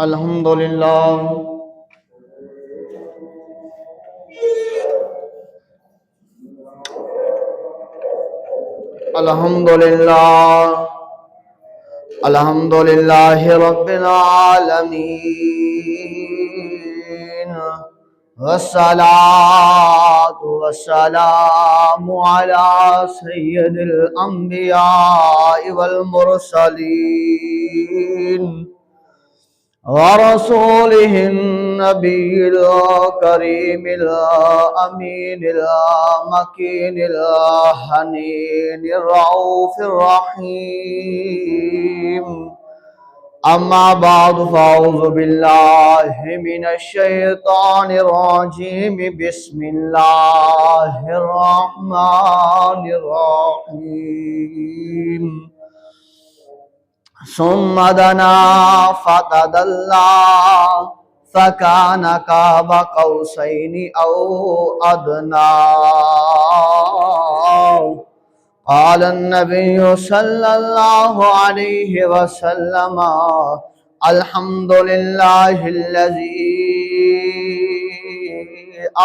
الحمدللہ الحمدللہ الحمدللہ رب العالمین والصلاة والسلام على سید الانبیاء والمرسلین ورسوله النبي الكريم الأمين المكين الحنين الرؤوف الرحيم أما بعد فأعوذ بالله من الشيطان الرجيم بسم الله الرحمن الرحيم ثم دنا فتدلى فكان قاب قوسين أو أدنى قال النبي صلى الله عليه وسلم الحمد لله الذي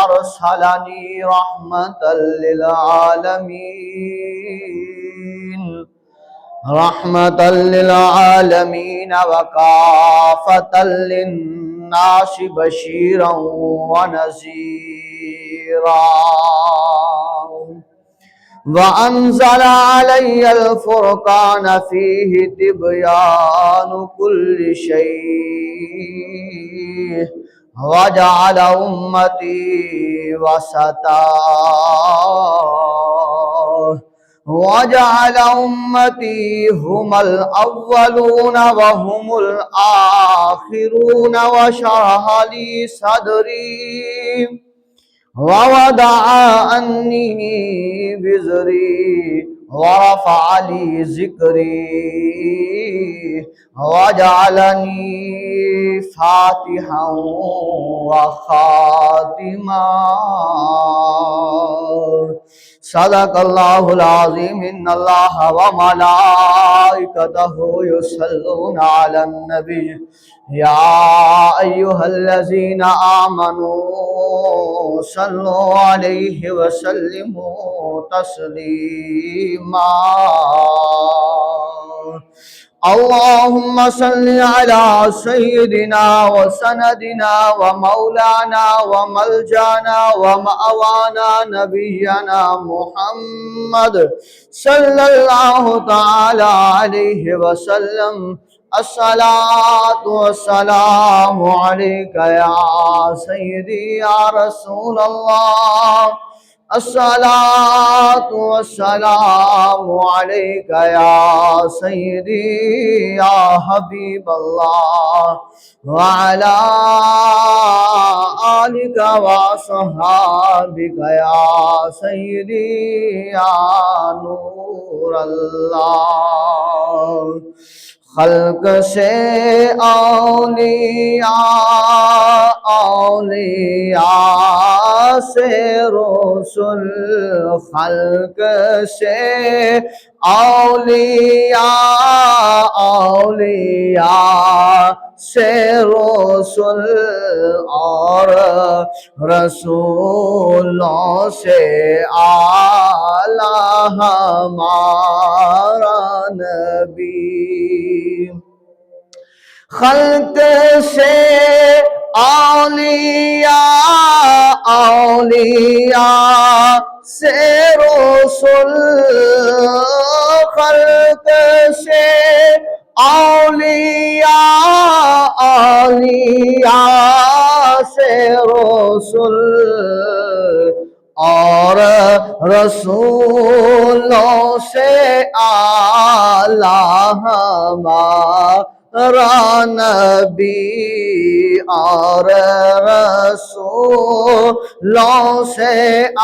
أرسلني رحمة للعالمين رحمة للعالمين وكافة للناس بشيرا ونذيرا وأنزل علي الفرقان فيه تبيان كل شيء وجعل أمتي وسطا وجعل أمتي هم الأولون وهم الآخرون وشرح لي صدري ووضع عني وزري ورفع لي ذكري وجعلني فاتحا وخاتما صدق اللہ العظیم ان اللہ وملائکتہ یصلون علی النبی یا ایہا الذین آمنوا صلوا علیہ وسلموا تسلیما اللهم صل على سيدنا وسندنا ومولانا وملجانا ومأوانا نبينا محمد صلى الله تعالى عليه وسلم الصلاة والسلام عليك يا سيدي يا رسول الله الصلاة والسلام عليك يا سيدي يا حبيب الله وعلى آلك وصحابك يا سيدي يا نور الله خلق سے اولیاء اولیاء سے رسول خلق سے اولیاء اولیاء سے رسول اور رسولوں سے اعلیٰ ہمارا نبی خلق سے اولیاء اولیاء سے رسول خلق سے اولیاء اولیاء سے رسول اور رسولوں سے اعلیٰ ہمارا نبی اور رسولوں سے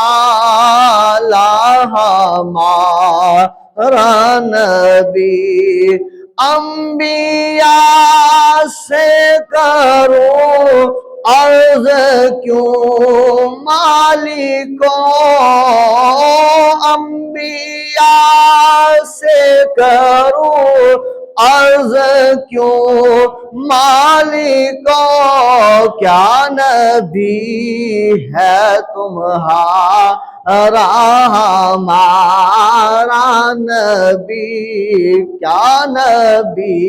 اعلیٰ ہمارا نبی انبیاء سے کروں عرض کیوں مالکوں انبیاء سے کروں عرض کیوں مالکوں مالکو کیا نبی ہے تمہارا ہمارا نبی، کیا نبی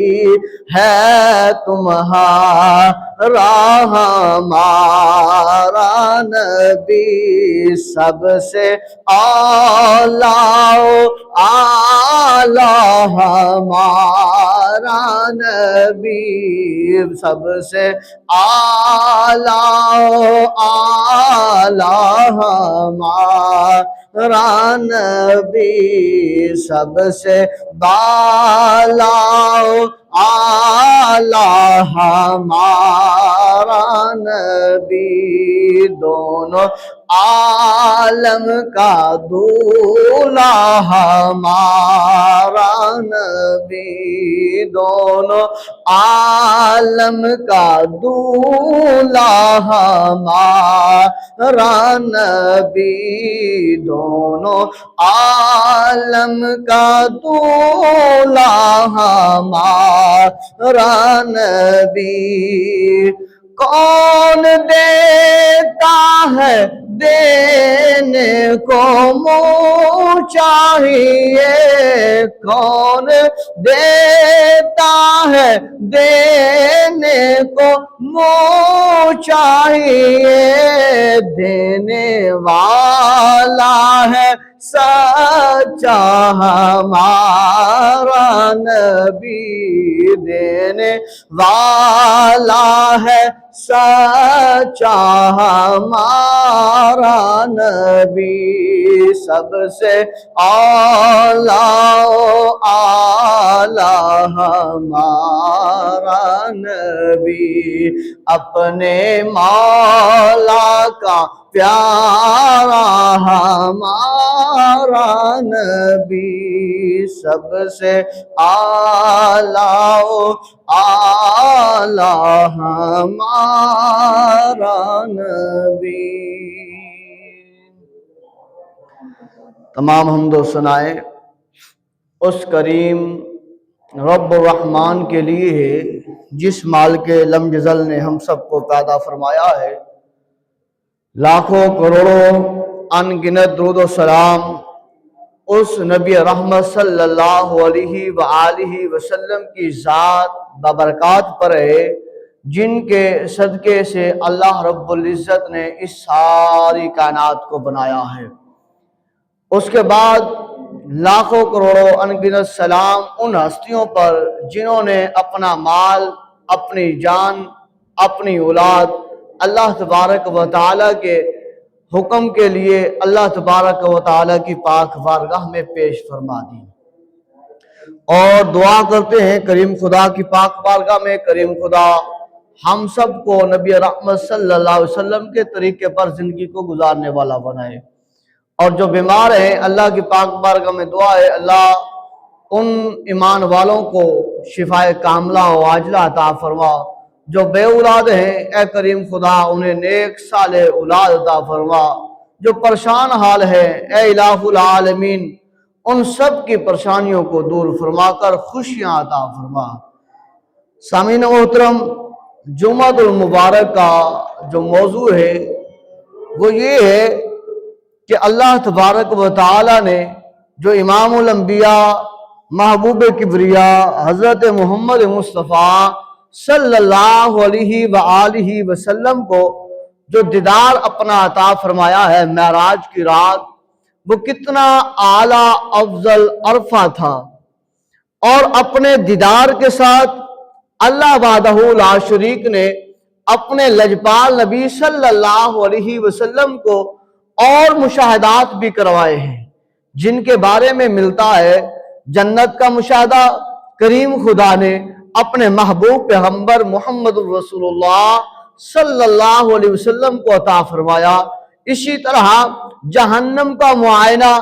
ہے تمہارا ہمارا نبی، سب سے اعلیٰ اعلیٰ ہمارا نبی، سب سے اعلیٰ اعلیٰ ہمارا نبی، سب سے بالا اعلیٰ ہمارا نبی، دونوں عالم کا دولہا ہمارا نبی، دونوں عالم کا دولہا ہمارا نبی، دونوں عالم کا دولہا ہمارا نبی، کون دیتا ہے دینے کو منہ چاہیے، کون دیتا ہے دینے کو منہ چاہیے، دینے والا ہے سچا ہمارا نبی، دینے والا ہے سچا ہمارا نبی، سب سے اعلیٰ اعلیٰ ہمارا نبی، اپنے مولا کا پیارا ہمارا نبی، سب سے اعلیٰ اعلیٰ ہمارا نبی۔ تمام حمد و ثنائے اس کریم رب الرحمن کے لیے ہے جس مالک لم یزل نے ہم سب کو پیدا فرمایا ہے، لاکھوں کروڑوں ان گنت درود و سلام اس نبی رحمت صلی اللہ علیہ وآلہ وسلم کی ذات بابرکات پر ہے، جن کے صدقے سے اللہ رب العزت نے اس ساری کائنات کو بنایا ہے۔ اس کے بعد لاکھوں کروڑوں انگنت سلام ان ہستیوں پر جنہوں نے اپنا مال، اپنی جان، اپنی اولاد اللہ تبارک و تعالیٰ کے حکم کے لیے اللہ تبارک و تعالیٰ کی پاک بارگاہ میں پیش فرما دی، اور دعا کرتے ہیں کریم خدا کی پاک بارگاہ میں کریم خدا ہم سب کو نبی رحمت صلی اللہ علیہ وسلم کے طریقے پر زندگی کو گزارنے والا بنائے، اور جو بیمار ہیں اللہ کی پاک بارگاہ میں دعا ہے اللہ ان ایمان والوں کو شفائے کاملہ و عاجلہ عطا فرما، جو بے اولاد ہیں اے کریم خدا انہیں نیک صالح اولاد عطا فرما، جو پریشان حال ہے اے الہ العالمین ان سب کی پریشانیوں کو دور فرما کر خوشیاں عطا فرما۔ سامعین محترم، جمعۃ المبارک کا جو موضوع ہے وہ یہ ہے کہ اللہ تبارک و تعالی نے جو امام الانبیاء محبوب کبریا حضرت محمد مصطفیٰ صلی اللہ علیہ وآلہ وسلم کو جو دیدار اپنا عطا فرمایا ہے معراج کی رات، وہ کتنا اعلیٰ افضل عرفہ تھا، اور اپنے دیدار کے ساتھ اللہ وحدہ لا شریک نے اپنے لجپال نبی صلی اللہ علیہ وسلم کو اور مشاہدات بھی کروائے ہیں، جن کے بارے میں ملتا ہے جنت کا مشاہدہ کریم خدا نے اپنے محبوب پیغمبر محمد رسول اللہ صلی اللہ علیہ وسلم کو عطا فرمایا، اسی طرح جہنم کا معائنہ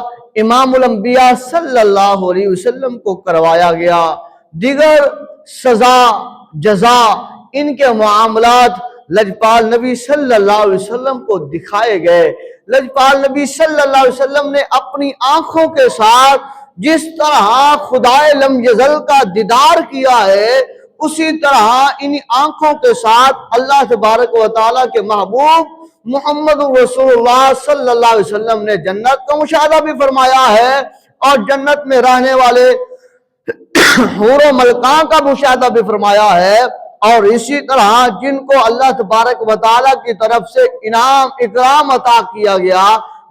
امام الانبیاء صلی اللہ علیہ وسلم کو کروایا گیا، دیگر سزا جزا ان کے معاملات لجپال نبی صلی اللہ علیہ وسلم کو دکھائے گئے۔ لجپال نبی صلی اللہ علیہ وسلم نے اپنی آنکھوں کے ساتھ جس طرح خدائے لم یزل کا دیدار کیا ہے، اسی طرح ان آنکھوں کے ساتھ اللہ تبارک و تعالیٰ کے محبوب محمد رسول اللہ صلی اللہ علیہ وسلم نے جنت کا مشاہدہ بھی فرمایا ہے اور جنت میں رہنے والے حور و ملکان کا مشاہدہ بھی فرمایا ہے، اور اسی طرح جن کو اللہ تبارک و تعالیٰ کی طرف سے انعام اکرام عطا کیا گیا،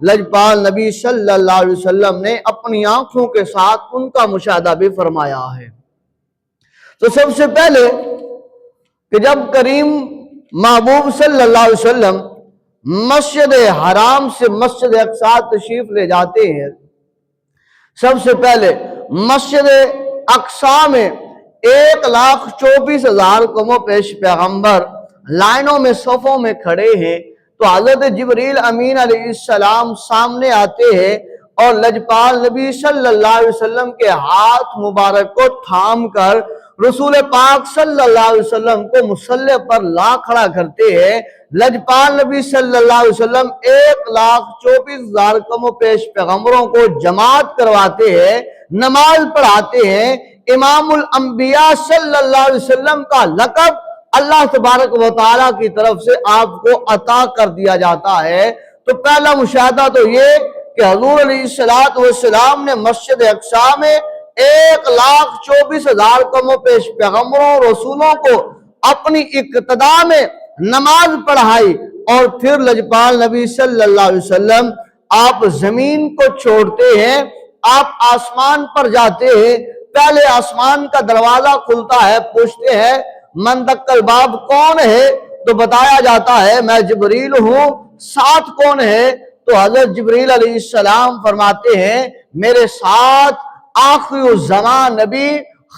لجپال نبی صلی اللہ علیہ وسلم نے اپنی آنکھوں کے ساتھ ان کا مشاہدہ بھی فرمایا ہے۔ تو سب سے پہلے کہ جب کریم محبوب صلی اللہ علیہ وسلم مسجد حرام سے مسجد اقصی تشریف لے جاتے ہیں، سب سے پہلے مسجد اقصی میں 1,24,000 کم و پیش پیغمبر لائنوں میں صفوں میں کھڑے ہیں، تو حضرت جبریل امین علیہ السلام سامنے آتے ہیں اور لجپال نبی صلی اللہ علیہ وسلم کے ہاتھ مبارک کو تھام کر رسول پاک صلی اللہ علیہ وسلم کو مصلی پر لا کھڑا کرتے ہیں۔ لجپال نبی صلی اللہ علیہ وسلم 1,24,000 کم و پیش پیغمبروں کو جماعت کرواتے ہیں، نماز پڑھاتے ہیں۔ امام الانبیاء صلی اللہ علیہ وسلم کا لقب اللہ تبارک و تعالیٰ کی طرف سے آپ کو عطا کر دیا جاتا ہے۔ تو پہلا مشاہدہ تو یہ کہ حضور علیہ السلام نے مسجد اقصی میں 1,24,000 کم و پیش پیغمبروں رسولوں کو اپنی اقتدا میں نماز پڑھائی، اور پھر لجپال نبی صلی اللہ علیہ وسلم آپ زمین کو چھوڑتے ہیں، آپ آسمان پر جاتے ہیں۔ پہلے آسمان کا دروازہ کھلتا ہے، پوچھتے ہیں من دق الباب، کون ہے؟ تو بتایا جاتا ہے میں جبریل ہوں۔ ساتھ کون ہے؟ تو حضرت جبریل علیہ السلام فرماتے ہیں میرے ساتھ آخری الزمان نبی،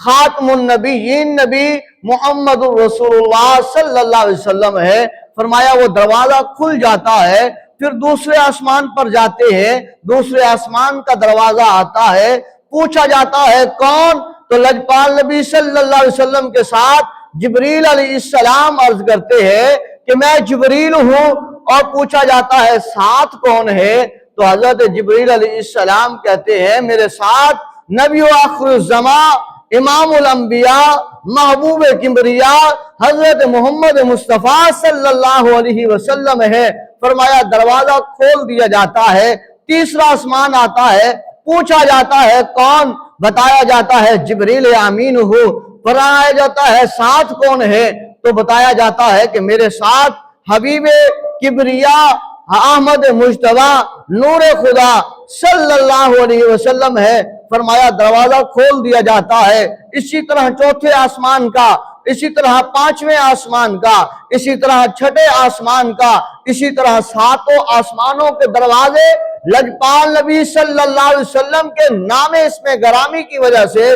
خاتم النبیین نبی محمد رسول اللہ صلی اللہ علیہ وسلم ہے۔ فرمایا وہ دروازہ کھل جاتا ہے، پھر دوسرے آسمان پر جاتے ہیں، دوسرے آسمان کا دروازہ آتا ہے، پوچھا جاتا ہے کون؟ تو لجپال نبی صلی اللہ علیہ وسلم کے ساتھ جبریل علیہ السلام عرض کرتے ہیں کہ میں جبریل ہوں، اور پوچھا جاتا ہے ساتھ کون ہے؟ تو حضرت جبریل علیہ السلام کہتے ہیں میرے ساتھ نبی و آخر الزمان امام الانبیاء محبوب کبریاء حضرت محمد مصطفیٰ صلی اللہ علیہ وسلم ہے۔ فرمایا دروازہ کھول دیا جاتا ہے، تیسرا آسمان آتا ہے، پوچھا جاتا ہے کون؟ بتایا جاتا ہے جبریل امین ہو۔ فرمایا جاتا ہے ساتھ کون ہے؟ تو بتایا جاتا ہے کہ میرے ساتھ حبیب کبریاء احمد مجتبیٰ نور خدا صلی اللہ علیہ وسلم ہے۔ فرمایا دروازہ کھول دیا جاتا ہے۔ اسی طرح چوتھے آسمان کا، اسی طرح پانچویں آسمان کا، اسی طرح چھٹے آسمان کا، اسی طرح ساتوں آسمانوں کے دروازے لجپال نبی صلی اللہ علیہ وسلم کے نام اسم گرامی کی وجہ سے،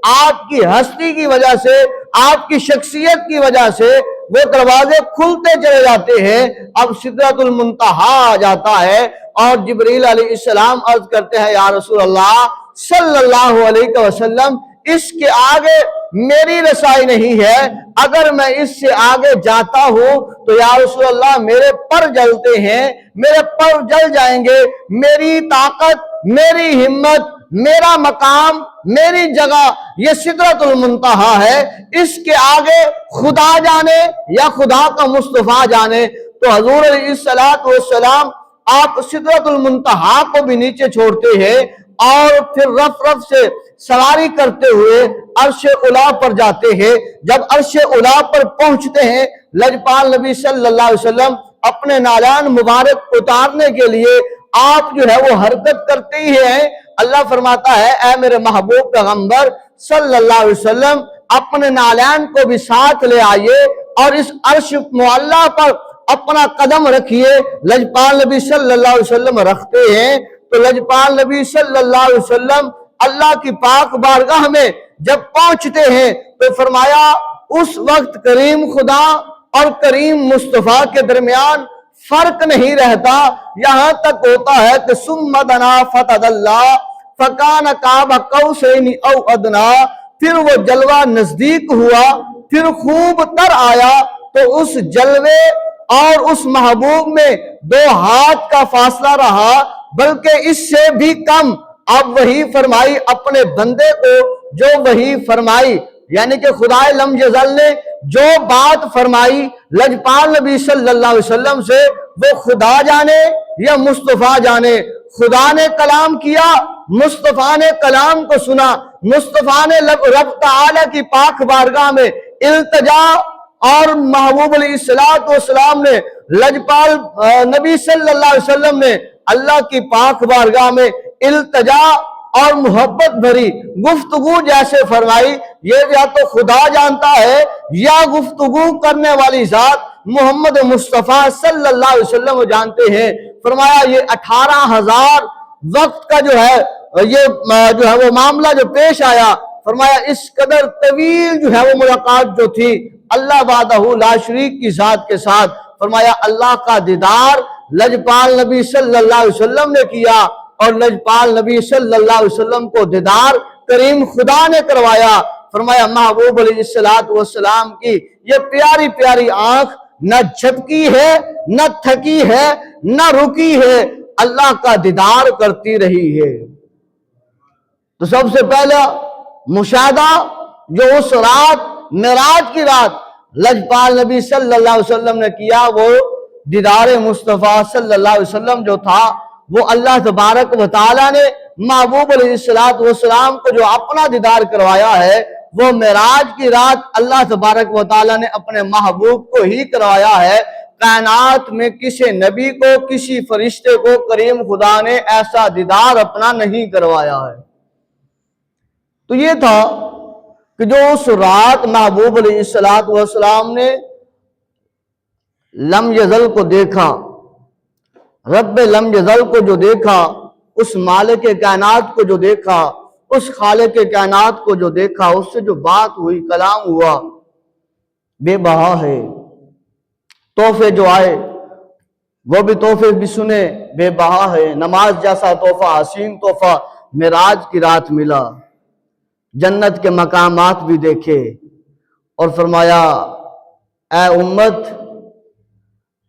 آپ کی ہستی کی وجہ سے، آپ کی شخصیت کی وجہ سے وہ دروازے کھلتے چلے جاتے ہیں۔ اب سدرۃ المنتہا آ جاتا ہے اور جبریل علیہ السلام عرض کرتے ہیں یا رسول اللہ صلی اللہ علیہ وسلم اس کے آگے میری رسائی نہیں ہے، اگر میں اس سے آگے جاتا ہوں تو یا رسول اللہ میرے پر جلتے ہیں، میرے پر جل جائیں گے، میری طاقت، میری ہمت، میرا مقام، میری جگہ یہ سدرۃ المنتہا ہے، اس کے آگے خدا جانے یا خدا کا مصطفیٰ جانے۔ تو حضور علیہ السلام آپ سدرۃ المنتہا کو بھی نیچے چھوڑتے ہیں اور پھر رف رف سے سواری کرتے ہوئے عرش اولیٰ پر جاتے ہیں۔ جب عرش اولیٰ پر پہنچتے ہیں لجپال نبی صلی اللہ علیہ وسلم اپنے نالان مبارک اتارنے کے لیے آپ جو ہے وہ حرکت کرتے ہی ہیں۔ اللہ فرماتا ہے اے میرے محبوب پیغمبر صلی اللہ علیہ وسلم اپنے نالان کو بھی ساتھ لے آئیے اور اس عرش معلیٰ پر اپنا قدم رکھیے۔ لجپال نبی صلی اللہ علیہ وسلم رکھتے ہیں تو لجپال نبی صلی اللہ علیہ وسلم اللہ کی پاک بارگاہ میں جب پہنچتے ہیں تو فرمایا اس وقت کریم خدا اور کریم مصطفیٰ کے درمیان فرق نہیں رہتا، یہاں تک ہوتا ہے کہ ثم دنا فتدلی فکان قاب قوسین او ادنی، پھر وہ جلوہ نزدیک ہوا، پھر خوب تر آیا تو اس جلوے اور اس محبوب میں 2 ہاتھ کا فاصلہ رہا، بلکہ اس سے بھی کم۔ اب وہی فرمائی اپنے بندے کو جو وہی فرمائی، یعنی کہ خدائے لم یزل نے جو بات فرمائی لجپال نبی صلی اللہ علیہ وسلم سے، وہ خدا جانے یا مصطفیٰ جانے، خدا نے کلام کیا، مصطفیٰ نے کلام کو سنا، مصطفیٰ نے رب تعالی کی پاک بارگاہ میں التجا، اور محبوب علیہ السلام نے لجپال نبی صلی اللہ علیہ وسلم نے اللہ کی پاک بارگاہ میں التجا اور محبت بھری گفتگو جیسے فرمائی، یہ یا تو خدا جانتا ہے یا گفتگو کرنے والی ذات محمد مصطفیٰ صلی اللہ علیہ وسلم جانتے ہیں۔ فرمایا یہ 18,000 وقت کا جو ہے وہ معاملہ جو پیش آیا، فرمایا اس قدر طویل جو ہے وہ ملاقات جو تھی اللہ وحدہ لا شریک کی ذات کے ساتھ، فرمایا اللہ کا دیدار لجپال نبی صلی اللہ علیہ وسلم نے کیا، اور لجپال نبی صلی اللہ علیہ وسلم کو دیدار کریم خدا نے کروایا۔ فرمایا محبوب علیہ السلام کی یہ پیاری پیاری آنکھ نہ جھپکی ہے، نہ تھکی ہے، نہ رکی ہے، اللہ کا دیدار کرتی رہی ہے۔ تو سب سے پہلا مشاہدہ جو اس رات، معراج کی رات لجپال نبی صلی اللہ علیہ وسلم نے کیا، وہ دیدار مصطفیٰ صلی اللہ علیہ وسلم جو تھا، وہ اللہ تبارک و تعالیٰ نے محبوب علیہ السلام کو جو اپنا دیدار کروایا ہے، وہ معراج کی رات اللہ تبارک و تعالیٰ نے اپنے محبوب کو ہی کروایا ہے۔ کائنات میں کسی نبی کو، کسی فرشتے کو کریم خدا نے ایسا دیدار اپنا نہیں کروایا ہے۔ تو یہ تھا کہ جو اس رات محبوب علیہ السلام نے لم یزل کو دیکھا، رب لم یزل کو جو دیکھا، اس مالک کائنات کو جو دیکھا، اس خالق کائنات کو جو دیکھا، اس سے جو بات ہوئی، کلام ہوا، بے بہا ہے۔ تحفے جو آئے وہ بھی تحفے بھی سنے، بے بہا ہے۔ نماز جیسا تحفہ، حسین تحفہ معراج کی رات ملا، جنت کے مقامات بھی دیکھے، اور فرمایا اے امت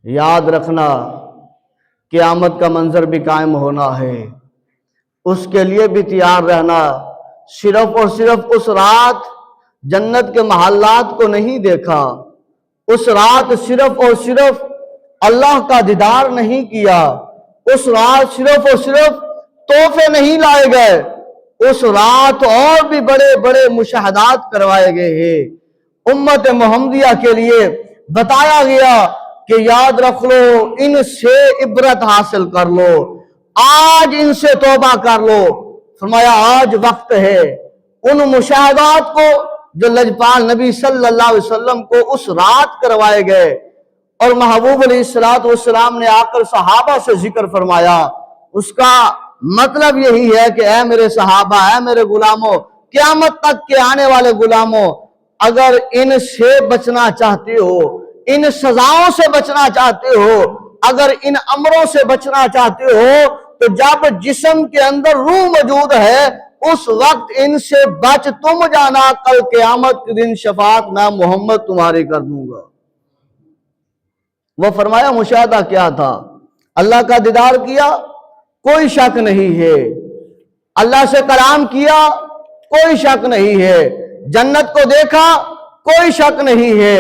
یاد رکھنا قیامت کا منظر بھی قائم ہونا ہے، اس کے لیے بھی تیار رہنا۔ صرف اور صرف اس رات جنت کے محلات کو نہیں دیکھا، اس رات صرف اور صرف اللہ کا دیدار نہیں کیا، اس رات صرف اور صرف تحفے نہیں لائے گئے، اس رات اور بھی بڑے بڑے مشاہدات کروائے گئے ہیں۔ امت محمدیہ کے لیے بتایا گیا کہ یاد رکھ لو، ان سے عبرت حاصل کر لو، آج ان سے توبہ کر لو۔ فرمایا آج وقت ہے ان مشاہدات کو جو لجپال نبی صلی اللہ علیہ وسلم کو اس رات کروائے گئے، اور محبوب علیہ السلام نے آ کر صحابہ سے ذکر فرمایا۔ اس کا مطلب یہی ہے کہ اے میرے صحابہ، اے میرے غلاموں، قیامت تک کے آنے والے غلاموں، اگر ان سے بچنا چاہتے ہو، ان سزاؤں سے بچنا چاہتے ہو، اگر ان امروں سے بچنا چاہتے ہو، تو جب جسم کے اندر روح موجود ہے اس وقت ان سے بچ تم جانا، کل قیامت کے دن شفاعت میں محمد تمہاری کر دوں گا۔ وہ فرمایا مشاہدہ کیا تھا؟ اللہ کا دیدار کیا، کوئی شک نہیں ہے، اللہ سے کلام کیا، کوئی شک نہیں ہے، جنت کو دیکھا، کوئی شک نہیں ہے،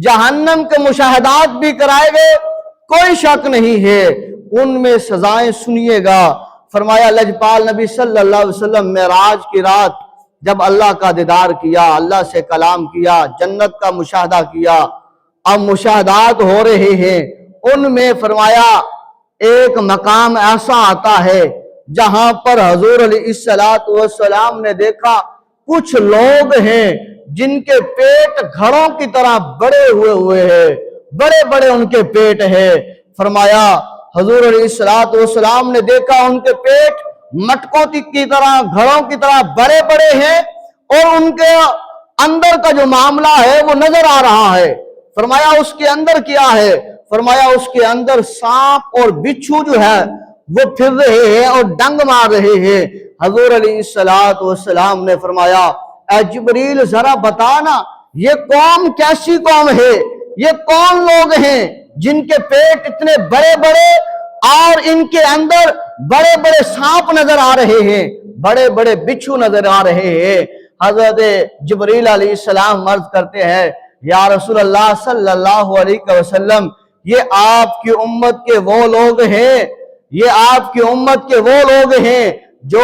جہنم کے مشاہدات بھی کرائے گئے، کوئی شک نہیں ہے، ان میں سزائیں سنیے گا۔ فرمایا لجپال نبی صلی اللہ علیہ وسلم معراج کی رات جب اللہ کا دیدار کیا، اللہ سے کلام کیا، جنت کا مشاہدہ کیا، اب مشاہدات ہو رہے ہیں، ان میں فرمایا ایک مقام ایسا آتا ہے جہاں پر حضور علیہ السلام نے دیکھا کچھ لوگ ہیں جن کے پیٹ گھڑوں کی طرح بڑے ہوئے ہیں، بڑے بڑے ان کے پیٹ ہیں۔ فرمایا حضور علیہ السلام نے دیکھا ان کے پیٹ مٹکوں کی طرح، گھڑوں کی طرح بڑے بڑے ہیں، اور ان کے اندر کا جو معاملہ ہے وہ نظر آ رہا ہے۔ فرمایا اس کے اندر کیا ہے؟ فرمایا اس کے اندر سانپ اور بچھو جو ہے وہ پھر رہے ہیں اور ڈنگ مار رہے ہیں۔ حضور علیہ السلام نے فرمایا اے جبریل ذرا بتانا یہ قوم کیسی قوم ہے، یہ کون لوگ ہیں جن کے پیٹ اتنے بڑے بڑے اور ان کے اندر بڑے بڑے سانپ نظر آ رہے ہیں، بڑے بڑے بچھو نظر آ رہے ہیں۔ حضرت جبریل علیہ السلام عرض کرتے ہیں یا رسول اللہ صلی اللہ علیہ وسلم یہ آپ کی امت کے وہ لوگ ہیں، یہ آپ کی امت کے وہ لوگ ہیں جو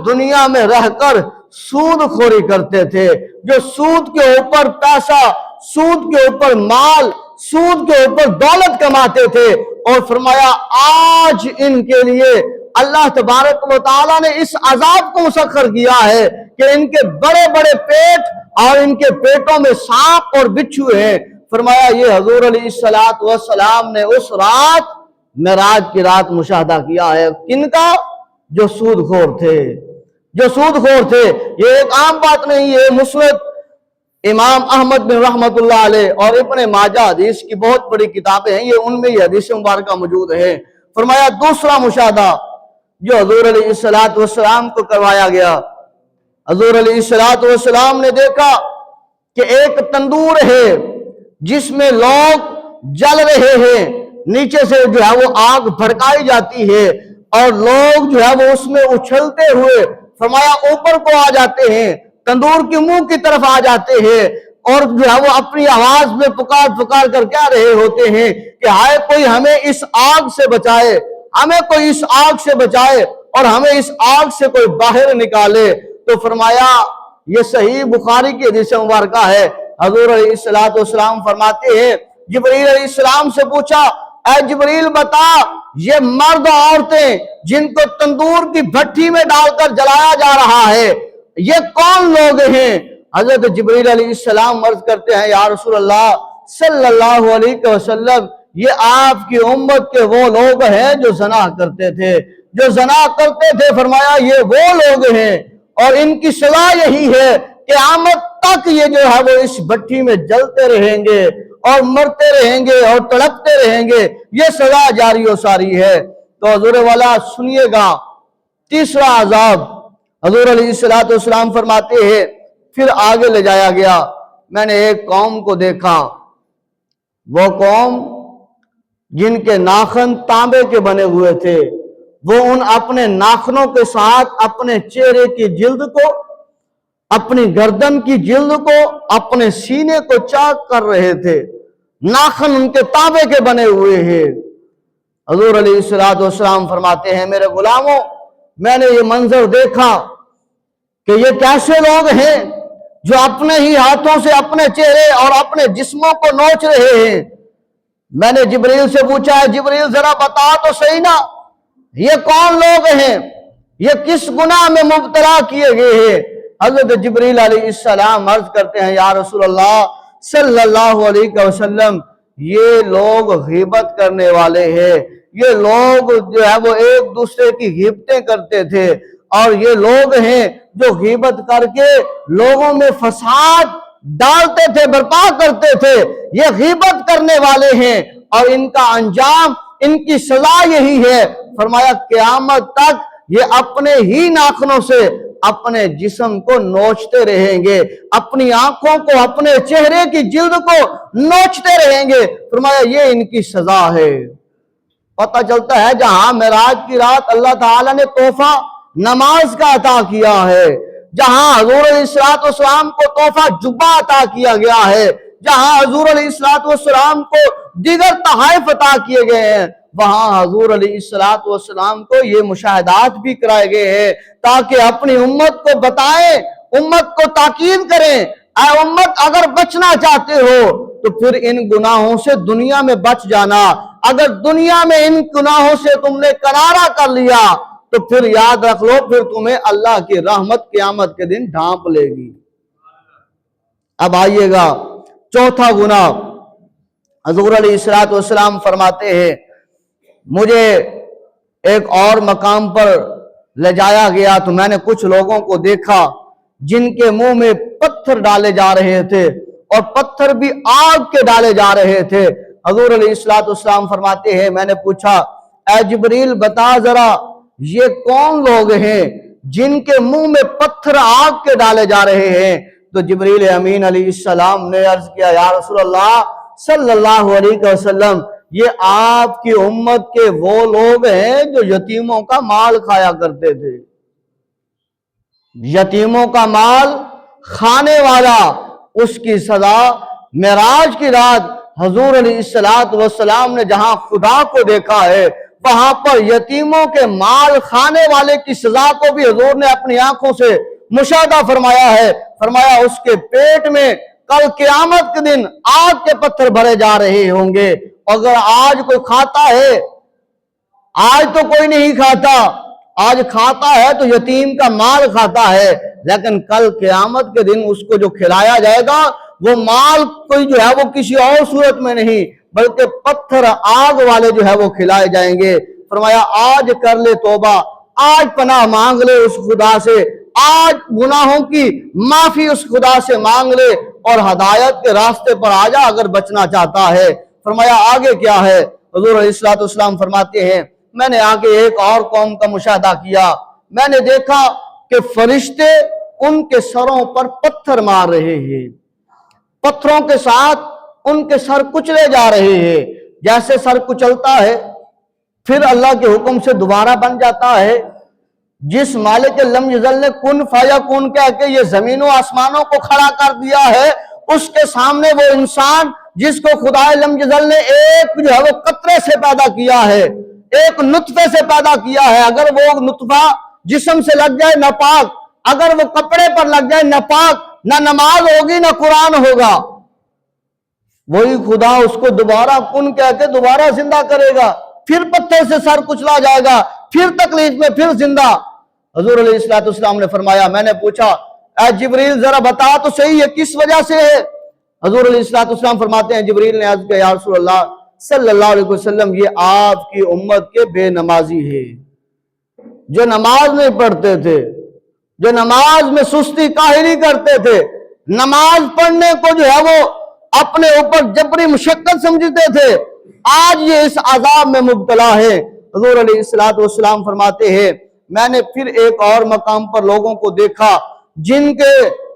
دنیا میں رہ کر سود خوری کرتے تھے، جو سود کے اوپر پیسہ، سود کے اوپر مال، سود کے اوپر دولت کماتے تھے، اور فرمایا آج ان کے لیے اللہ تبارک و تعالیٰ نے اس عذاب کو مسخر کیا ہے کہ ان کے بڑے بڑے پیٹ اور ان کے پیٹوں میں سانپ اور بچھو ہیں۔ فرمایا یہ حضور علیہ السلام نے اس رات معراج کی رات مشاہدہ کیا ہے، کن کا؟ جو سود خور تھے، جو سود خور تھے۔ یہ ایک عام بات نہیں ہے، مسند امام احمد بن رحمت اللہ علیہ اور ابن ماجہ حدیث کی بہت بڑی کتابیں ہیں، یہ ان میں یہ حدیث مبارکہ موجود ہے۔ فرمایا دوسرا مشاہدہ جو حضور علیہ السلام کو کروایا گیا، حضور علیہ السلام نے دیکھا کہ ایک تندور ہے جس میں لوگ جل رہے ہیں، نیچے سے جو ہے وہ آگ بھڑکائی جاتی ہے اور لوگ جو ہے وہ اس میں اچھلتے ہوئے فرمایا اوپر کو آ جاتے ہیں، تندور کے منہ کی طرف آ جاتے ہیں، اور جو ہے وہ اپنی آواز میں پکار پکار کر کیا رہے ہوتے ہیں کہ ہائے کوئی ہمیں اس آگ سے بچائے، ہمیں کوئی اس آگ سے بچائے اور ہمیں اس آگ سے کوئی باہر نکالے۔ تو فرمایا یہ صحیح بخاری کی حدیث مبارکہ ہے، حضور علیہ السلام فرماتے ہیں جبریل علیہ السلام سے پوچھا اے جبریل بتا یہ مرد عورتیں جن کو تندور کی بھٹی میں ڈال کر جلایا جا رہا ہے یہ کون لوگ ہیں؟ حضرت جبریل علیہ السلام عرض کرتے ہیں یا رسول اللہ صلی اللہ علیہ وسلم یہ آپ کی امت کے وہ لوگ ہیں جو زنا کرتے تھے، جو زنا کرتے تھے۔ فرمایا یہ وہ لوگ ہیں اور ان کی سزا یہی ہے قیامت تک یہ جو ہے وہ اس بھٹی میں جلتے رہیں گے اور مرتے رہیں گے اور تڑپتے رہیں گے، یہ سزا جاری و ساری ہے۔ تو حضور والا سنیے گا تیسرا عذاب، حضور علیہ السلام فرماتے ہیں پھر آگے لے جایا گیا، میں نے ایک قوم کو دیکھا، وہ قوم جن کے ناخن تانبے کے بنے ہوئے تھے، وہ ان اپنے ناخنوں کے ساتھ اپنے چہرے کی جلد کو، اپنی گردن کی جلد کو، اپنے سینے کو چاک کر رہے تھے، ناخن ان کے تانبے کے بنے ہوئے ہیں۔ حضور علیہ السلام فرماتے ہیں میرے غلاموں میں نے یہ منظر دیکھا کہ یہ کیسے لوگ ہیں جو اپنے ہی ہاتھوں سے اپنے چہرے اور اپنے جسموں کو نوچ رہے ہیں۔ میں نے جبریل سے پوچھا ہے جبریل ذرا بتا تو صحیح نا یہ کون لوگ ہیں، یہ کس گناہ میں مبتلا کیے گئے ہیں؟ حضرت جبریل علیہ السلام عرض کرتے ہیں یا رسول اللہ صلی اللہ علیہ وسلم یہ لوگ غیبت کرنے والے ہیں، یہ لوگ جو ہے وہ ایک دوسرے کی غیبتیں کرتے تھے، اور یہ لوگ ہیں جو غیبت کر کے لوگوں میں فساد ڈالتے تھے، برپا کرتے تھے، یہ غیبت کرنے والے ہیں اور ان کا انجام، ان کی سزا یہی ہے۔ فرمایا قیامت تک یہ اپنے ہی ناخنوں سے اپنے جسم کو نوچتے رہیں گے، اپنی آنکھوں کو، اپنے چہرے کی جلد کو نوچتے رہیں گے۔ فرمایا یہ ان کی سزا ہے۔ پتہ چلتا ہے جہاں معراج کی رات اللہ تعالیٰ نے تحفہ نماز کا عطا کیا ہے، جہاں حضور علیہ السلام کو تحفہ جبہ عطا کیا گیا ہے، جہاں حضور علیہ السلام کو دیگر تحائف عطا کیے گئے ہیں، وہاں حضور علیہ السلام کو یہ مشاہدات بھی کرائے گئے ہیں تاکہ اپنی امت کو بتائیں، امت کو تاکید کریں اے امت اگر بچنا چاہتے ہو تو پھر ان گناہوں سے دنیا میں بچ جانا، اگر دنیا میں ان گناہوں سے تم نے کنارہ کر لیا تو پھر یاد رکھ لو پھر تمہیں اللہ کی رحمت قیامت کے دن ڈھانپ لے گی۔ اب آئیے گا چوتھا گناہ، حضور علیہ السلام فرماتے ہیں مجھے ایک اور مقام پر لے جایا گیا تو میں نے کچھ لوگوں کو دیکھا جن کے منہ میں پتھر ڈالے جا رہے تھے اور پتھر بھی آگ کے ڈالے جا رہے تھے۔ حضور علیہ السلام فرماتے ہیں میں نے پوچھا اے جبریل بتا ذرا یہ کون لوگ ہیں جن کے منہ میں پتھر آگ کے ڈالے جا رہے ہیں؟ تو جبریل امین علیہ السلام نے عرض کیا یا رسول اللہ صلی اللہ علیہ وسلم یہ آپ کی امت کے وہ لوگ ہیں جو یتیموں کا مال کھایا کرتے تھے، یتیموں کا مال کھانے والا، اس کی سزا معراج کی رات حضور علیہ السلام نے جہاں خدا کو دیکھا ہے، وہاں پر یتیموں کے مال کھانے والے کی سزا کو بھی حضور نے اپنی آنکھوں سے مشاہدہ فرمایا ہے۔ فرمایا اس کے پیٹ میں کل قیامت کے دن آگ کے پتھر بھرے جا رہے ہوں گے۔ اگر آج کوئی کھاتا ہے، آج تو کوئی نہیں کھاتا، آج کھاتا ہے تو یتیم کا مال کھاتا ہے، لیکن کل قیامت کے دن اس کو جو کھلایا جائے گا وہ مال کوئی جو ہے وہ کسی اور صورت میں نہیں بلکہ پتھر آگ والے جو ہے وہ کھلائے جائیں گے۔ فرمایا آج کر لے توبہ، آج پناہ مانگ لے اس خدا سے، آج گناہوں کی معافی اس خدا سے مانگ لے اور ہدایت کے راستے پر آ جا اگر بچنا چاہتا ہے۔ فرمایا آگے کیا ہے؟ حضور علیہ السلام فرماتے ہیں میں نے آگے ایک اور قوم کا مشاہدہ کیا، میں نے دیکھا کہ فرشتے ان کے سروں پر پتھر مار رہے ہیں، پتھروں کے ساتھ ان کے سر کچلے جا رہے ہیں۔ جیسے سر کچلتا ہے پھر اللہ کے حکم سے دوبارہ بن جاتا ہے، جس مالک لم یزل نے کن فیکون کہہ کے یہ زمین و آسمانوں کو کھڑا کر دیا ہے، اس کے سامنے وہ انسان جس کو خدا لم یزل نے ایک جو ہے وہ قطرے سے پیدا کیا ہے، ایک نطفے سے پیدا کیا ہے، اگر وہ نطفہ جسم سے لگ جائے ناپاک، اگر وہ کپڑے پر لگ جائے ناپاک، نہ نماز ہوگی نہ قرآن ہوگا، وہی خدا اس کو دوبارہ کن کہہ کے دوبارہ زندہ کرے گا، پھر پتھر سے سر کچلا جائے گا، پھر تکلیف میں پھر زندہ۔ حضور علیہ السلام نے فرمایا، میں نے پوچھا اے جبریل ذرا بتا تو صحیح ہے کس وجہ سے ہے؟ حضور علیہ السلام فرماتے ہیں جبریل نے عرض کیا یا رسول اللہ صلی اللہ علیہ وسلم یہ آپ کی امت کے بے نمازی ہے، جو نماز نہیں پڑھتے تھے، جو نماز میں سستی کاہلی کرتے تھے، نماز پڑھنے کو جو ہے وہ اپنے اوپر جبری مشقت سمجھتے تھے، آج یہ اس عذاب میں مبتلا ہے۔ حضور علیہ السلام فرماتے ہیں میں نے پھر ایک اور مقام پر لوگوں کو دیکھا جن کے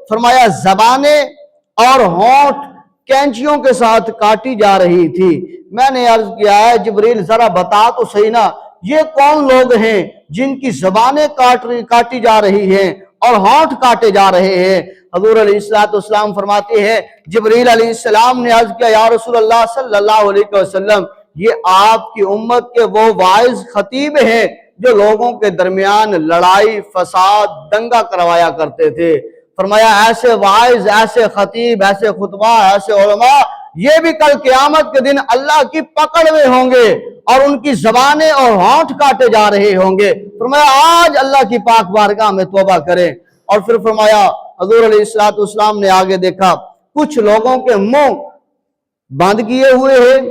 فرمایا زبانیں اور ہونٹ کینچیوں کے ساتھ کاٹی جا رہی تھی۔ میں نے عرض کیا ہے جبریل ذرا بتا تو صحیح نا یہ کون لوگ ہیں جن کی زبانیں کاٹی جا رہی ہیں اور ہونٹ کاٹے جا رہے ہیں؟ حضور علیہ السلام فرماتے ہیں جبریل علیہ السلام نے عرض کیا یا رسول اللہ صلی اللہ علیہ وسلم یہ آپ کی امت کے وہ واعظ خطیب ہیں جو لوگوں کے درمیان لڑائی فساد دنگا کروایا کرتے تھے۔ فرمایا ایسے واعظ، ایسے خطیب، ایسے خطبہ، ایسے علماء یہ بھی کل قیامت کے دن اللہ کی پکڑ میں ہوں گے اور ان کی زبانیں اور ہونٹ کاٹے جا رہے ہوں گے۔ فرمایا آج اللہ کی پاک بارگاہ میں توبہ کریں۔ اور پھر فرمایا حضور علیہ السلام نے آگے دیکھا کچھ لوگوں کے منہ بند کیے ہوئے ہیں،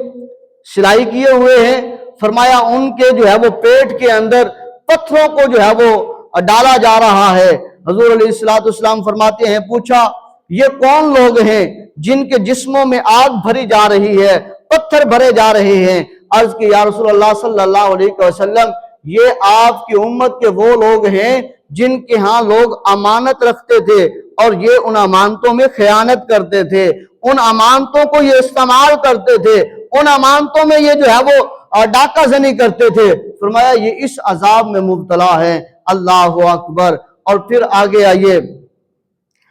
سلائی کیے ہوئے ہیں، فرمایا ان کے جو ہے وہ پیٹ کے اندر پتھروں کو جو ہے وہ ڈالا جا رہا ہے۔ حضور علیہ السلام فرماتے ہیں پوچھا یہ کون لوگ ہیں جن کے جسموں میں آگ بھری جا رہی ہے، پتھر بھرے جا رہے ہیں؟ عرض کی یا رسول اللہ صلی اللہ علیہ وسلم یہ آپ کی امت کے وہ لوگ ہیں جن کے ہاں لوگ امانت رکھتے تھے اور یہ ان امانتوں میں خیانت کرتے تھے، ان امانتوں کو یہ استعمال کرتے تھے، ان امانتوں میں یہ جو ہے وہ ڈاکہ زنی کرتے تھے۔ فرمایا یہ اس عذاب میں مبتلا ہے۔ اللہ اکبر۔ اور پھر آگے آئیے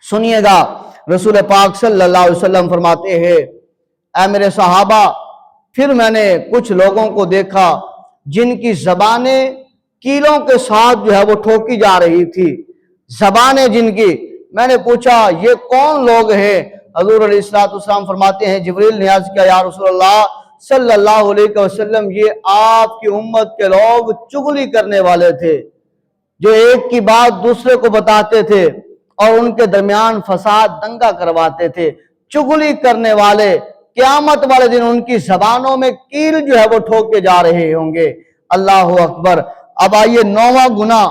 سنیے گا رسول پاک صلی اللہ علیہ وسلم فرماتے ہیں اے میرے صحابہ پھر میں نے کچھ لوگوں کو دیکھا جن کی زبانیں کیلوں کے ساتھ جو ہے وہ ٹھوکی جا رہی تھی، زبانیں جن کی۔ میں نے پوچھا یہ کون لوگ ہیں؟ حضور علیہ السلام فرماتے ہیں جبریل نے عرض کیا یا رسول اللہ صلی اللہ علیہ وسلم یہ آپ کی امت کے لوگ چغلی کرنے والے تھے جو ایک کی بات دوسرے کو بتاتے تھے اور ان کے درمیان فساد دنگا کرواتے تھے۔ چغلی کرنے والے قیامت والے دن ان کی زبانوں میں کیل جو ہے وہ ٹھوکے جا رہے ہوں گے۔ اللہ اکبر۔ اب آئیے 9واں گناہ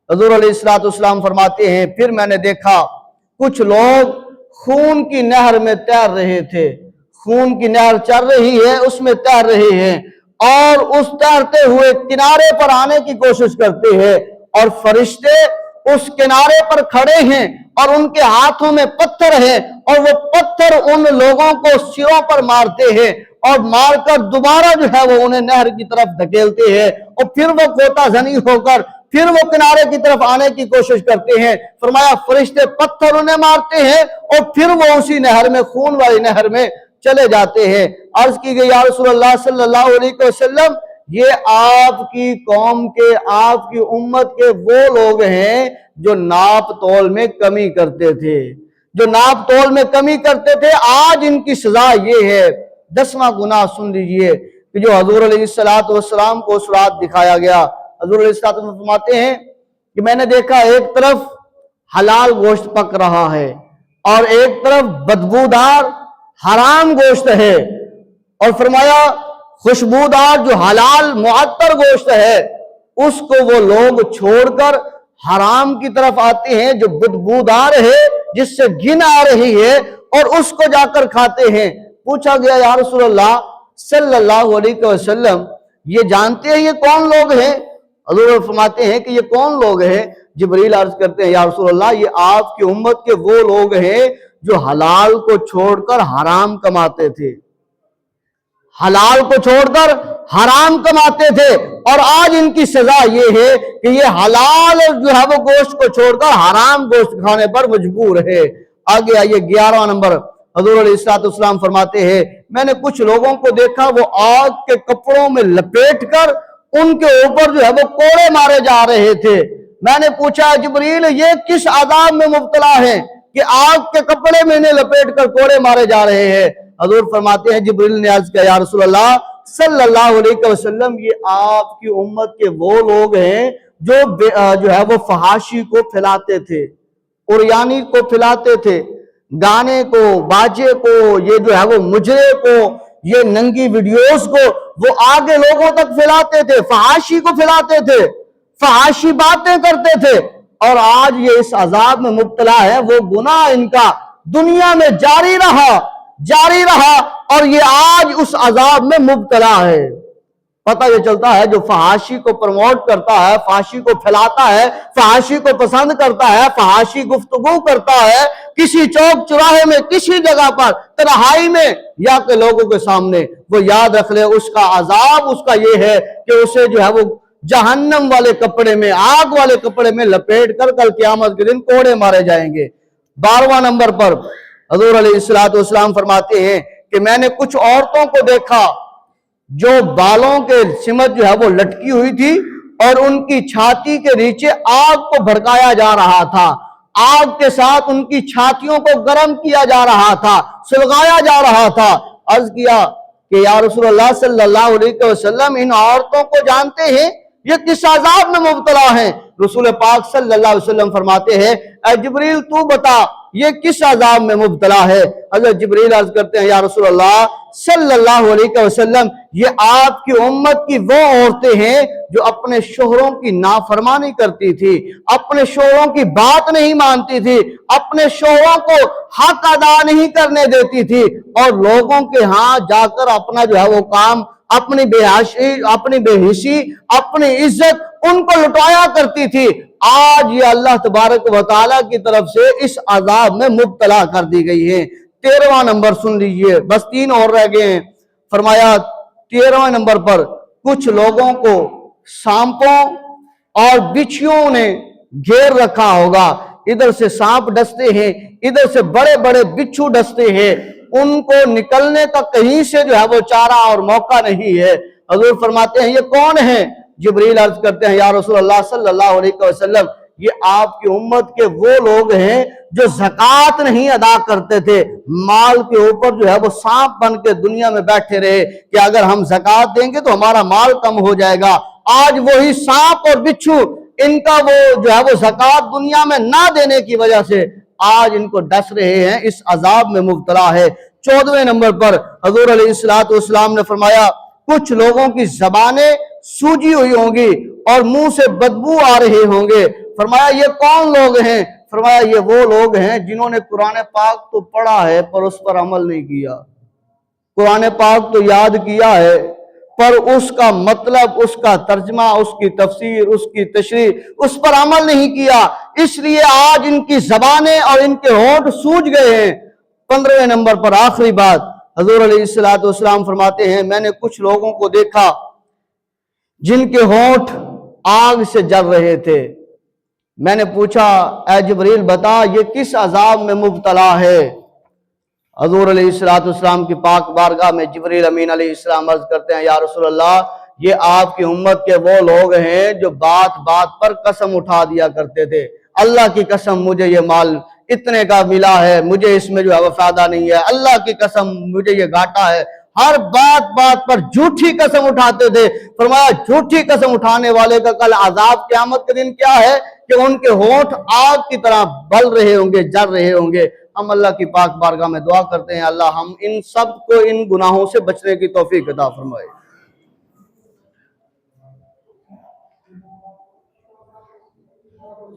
حضور علیہ السلام فرماتے ہیں پھر میں نے دیکھا کچھ لوگ خون کی نہر میں تیر رہے تھے، خون کی نہر چل رہی ہے اس میں تیر رہے ہیں اور اس تیرتے ہوئے کنارے پر آنے کی کوشش کرتے ہیں اور فرشتے اس کنارے پر کھڑے ہیں اور ان کے ہاتھوں میں پتھر ہیں اور وہ پتھر ان لوگوں کو سروں پر مارتے ہیں اور مار کر دوبارہ جو ہے وہ انہیں نہر کی طرف دھکیلتے ہیں اور پھر وہ غوطہ زنی ہو کر پھر وہ کنارے کی طرف آنے کی کوشش کرتے ہیں، فرمایا فرشتے پتھر انہیں مارتے ہیں اور پھر وہ اسی نہر میں، خون والی نہر میں چلے جاتے ہیں۔ عرض کی گئی یا رسول اللہ صلی اللہ علیہ وسلم، یہ آپ کی قوم کے، آپ کی امت کے وہ لوگ ہیں جو ناپ تول میں کمی کرتے تھے، جو ناپ تول میں کمی کرتے تھے، آج ان کی سزا یہ ہے۔ 10واں گناہ سن لیجئے کہ جو حضور علیہ السلام کو اس رات دکھایا گیا۔ حضور علیہ السلام فرماتے ہیں کہ میں نے دیکھا ایک طرف حلال گوشت پک رہا ہے اور ایک طرف بدبودار حرام گوشت ہے، اور فرمایا خوشبودار جو حلال معطر گوشت ہے اس کو وہ لوگ چھوڑ کر حرام کی طرف آتے ہیں جو بدبودار ہے، جس سے گن آ رہی ہے، اور اس کو جا کر کھاتے ہیں۔ پوچھا گیا یا رسول اللہ صلی اللہ علیہ وسلم، یہ جانتے ہیں یہ کون لوگ ہیں؟ حضور فرماتے ہیں کہ یہ کون لوگ ہیں؟ جبریل عرض کرتے ہیں یا رسول اللہ یہ آپ کی امت کے وہ لوگ ہیں جو حلال کو چھوڑ کر حرام کماتے تھے، حلال کو چھوڑ کر حرام کماتے تھے، اور آج ان کی سزا یہ ہے کہ یہ حلال جو ہے وہ گوشت کو چھوڑ کر حرام گوشت کھانے پر مجبور ہے۔ آگے آئیے 11واں نمبر، حضور علیہ السلام فرماتے ہیں میں نے کچھ لوگوں کو دیکھا وہ آگ کے کپڑوں میں لپیٹ کر ان کے اوپر جو ہے وہ کوڑے مارے جا رہے تھے۔ میں نے پوچھا جبریل یہ کس عذاب میں مبتلا ہے کہ آگ کے کپڑے میں انہیں لپیٹ کر کوڑے مارے جا رہے ہیں؟ حضور فرماتے ہیں جبریل نے عرض کیا یا رسول اللہ صلی اللہ علیہ وسلم، یہ آپ کی امت کے وہ لوگ ہیں جو ہے وہ فحاشی کو پھیلاتے تھے، عریانی کو پھیلاتے تھے، گانے کو، باجے کو، یہ جو ہے وہ مجرے کو، یہ ننگی ویڈیوز کو وہ آگے لوگوں تک پھیلاتے تھے، فحاشی کو پھیلاتے تھے، فحاشی باتیں کرتے تھے، اور آج یہ اس عذاب میں مبتلا ہے۔ وہ گناہ ان کا دنیا میں جاری رہا اور یہ آج اس عذاب میں مبتلا ہے۔ پتہ یہ چلتا ہے جو فحاشی کو پروموٹ کرتا ہے، فحاشی کو پھیلاتا ہے، فحاشی کو پسند کرتا ہے، فحاشی گفتگو کرتا ہے، کسی چوک چراہے میں، کسی جگہ پر، تنہائی میں یا کہ لوگوں کے سامنے، وہ یاد رکھ لے اس کا عذاب اس کا یہ ہے کہ اسے جو ہے وہ جہنم والے کپڑے میں، آگ والے کپڑے میں لپیٹ کر کل قیامت کے دن کوڑے مارے جائیں گے۔ 12واں نمبر پر حضور علیہ السلام فرماتے ہیں کہ میں نے کچھ عورتوں کو دیکھا جو بالوں کے سمت جو ہے وہ لٹکی ہوئی تھی اور ان کی چھاتی کے نیچے آگ کو بھڑکایا جا رہا تھا، آگ کے ساتھ ان کی چھاتیوں کو گرم کیا جا رہا تھا، سلگایا جا رہا تھا۔ عرض کیا کہ یا رسول اللہ صلی اللہ علیہ وسلم ان عورتوں کو جانتے ہیں یہ کس عذاب میں مبتلا ہیں؟ رسول پاک صلی اللہ علیہ وسلم فرماتے ہیں اے جبریل تو بتا یہ کس عذاب میں مبتلا ہے؟ حضرت جبریل عرض کرتے ہیں یا رسول اللہ صلی اللہ علیہ وسلم یہ آپ کی امت کی وہ عورتیں ہیں جو اپنے شوہروں کی نافرمانی کرتی تھی، اپنے شوہروں کی بات نہیں مانتی تھی، اپنے شوہروں کو حق ادا نہیں کرنے دیتی تھی، اور لوگوں کے ہاں جا کر اپنا جو ہے وہ کام، اپنی بے حسی، اپنی عزت ان کو لٹایا کرتی تھی۔ آج یہ اللہ تبارک و تعالیٰ کی طرف سے اس عذاب میں مبتلا کر دی گئی ہے۔ 13واں نمبر سن لیجئے، بس 3 اور رہ گئے ہیں۔ فرمایا 13واں نمبر پر کچھ لوگوں کو سانپوں اور بچھوؤں نے گھیر رکھا ہوگا، ادھر سے سانپ ڈستے ہیں، ادھر سے بڑے بڑے بچھو ڈستے ہیں، ان کو نکلنے کا کہیں سے جو ہے وہ چارہ اور موقع نہیں ہے۔ حضور فرماتے ہیں یہ کون ہیں؟ جبریل عرض کرتے ہیں یا رسول اللہ صلی اللہ علیہ وسلم یہ آپ کی امت کے وہ لوگ ہیں جو زکوٰۃ نہیں ادا کرتے تھے، مال کے اوپر جو ہے وہ سانپ بن کے دنیا میں بیٹھے رہے کہ اگر ہم زکوٰۃ دیں گے تو ہمارا مال کم ہو جائے گا۔ آج وہی سانپ اور بچھو ان کا وہ جو ہے وہ زکوٰۃ دنیا میں نہ دینے کی وجہ سے آج ان کو ڈس رہے ہیں، اس عذاب میں مبتلا ہے۔ 14ویں نمبر پر حضور علیہ السلام نے فرمایا کچھ لوگوں کی زبانیں سوجی ہوئی ہوں گی اور منہ سے بدبو آ رہے ہوں گے۔ فرمایا یہ کون لوگ ہیں؟ فرمایا یہ وہ لوگ ہیں جنہوں نے قرآن پاک تو پڑھا ہے پر اس پر عمل نہیں کیا، قرآن پاک تو یاد کیا ہے پر اس کا مطلب، اس کا ترجمہ، اس کی تفسیر، اس کی تشریح، اس پر عمل نہیں کیا، اس لیے آج ان کی زبانیں اور ان کے ہونٹ سوج گئے ہیں۔ 15ویں نمبر پر آخری بات حضور علیہ السلام فرماتے ہیں میں نے کچھ لوگوں کو دیکھا جن کے ہونٹ آگ سے جل رہے تھے۔ میں نے پوچھا اے جبریل بتا یہ کس عذاب میں مبتلا ہے؟ حضور علیہ السلام کی پاک بارگاہ میں جبریل امین علیہ السلام عرض کرتے ہیں یا رسول اللہ یہ آپ کی امت کے وہ لوگ ہیں جو بات بات پر قسم اٹھا دیا کرتے تھے، اللہ کی قسم مجھے یہ مال اتنے کا ملا ہے، مجھے اس میں جو ہے فائدہ نہیں ہے، اللہ کی قسم مجھے یہ گھاٹا ہے، ہر بات بات پر جھوٹی قسم اٹھاتے تھے۔ فرمایا جھوٹی قسم اٹھانے والے کا کل عذاب قیامت کے دن کیا ہے کہ ان کے ہونٹ آگ کی طرح بل رہے ہوں گے، جل رہے ہوں گے۔ ہم اللہ کی پاک بارگاہ میں دعا کرتے ہیں اللہ ہم ان سب کو ان گناہوں سے بچنے کی توفیق عطا فرمائے۔